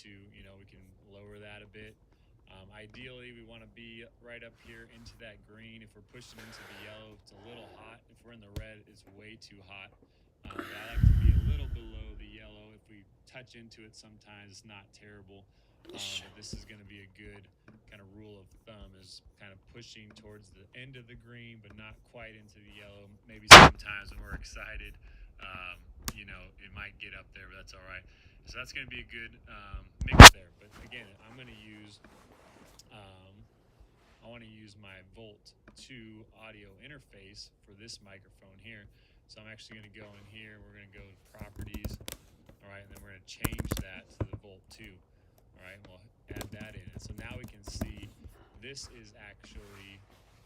to, you know, we can lower that a bit. Ideally, we want to be right up here into that green. If we're pushing into the yellow, it's a little hot. If we're in the red, it's way too hot. But I like to be a little below the yellow. If we touch into it sometimes, it's not terrible. But this is going to be a good kind of rule of thumb, is kind of pushing towards the end of the green, but not quite into the yellow. Maybe sometimes when we're excited, you know, it might get up there, but that's all right. So that's going to be a good mix there. But again, I'm going to use um, I want to use my Volt 2 audio interface for this microphone here. So I'm actually going to go in here. We're going to go to properties. All right, and then we're going to change that to the Volt 2. All right, and we'll add that in. And so now we can see this is actually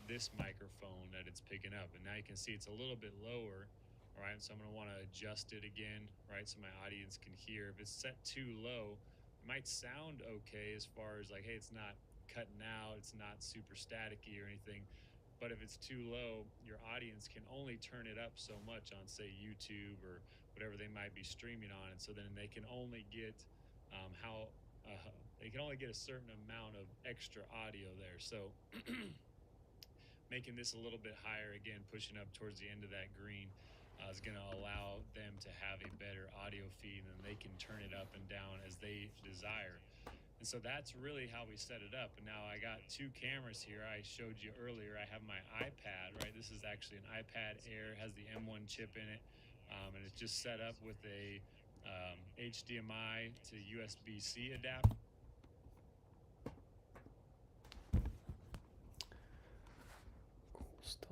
this microphone that it's picking up. And now you can see it's a little bit lower. All right, so I'm going to want to adjust it again, right, so my audience can hear. If it's set too low, it might sound okay as far as like, hey, it's not cutting out, it's not super staticky or anything. But if it's too low, your audience can only turn it up so much on, say, YouTube or whatever they might be streaming on, and so then they can only get how they can only get a certain amount of extra audio there. So making this a little bit higher, again, pushing up towards the end of that green, is going to allow them to have a better audio feed, and they can turn it up and down as they desire. And so that's really how we set it up. And now I got two cameras here. I showed you earlier. I have my iPad, right? This is actually an iPad Air. It has the M1 chip in it. And it's just set up with a HDMI to USB-C adapter. Cool stuff.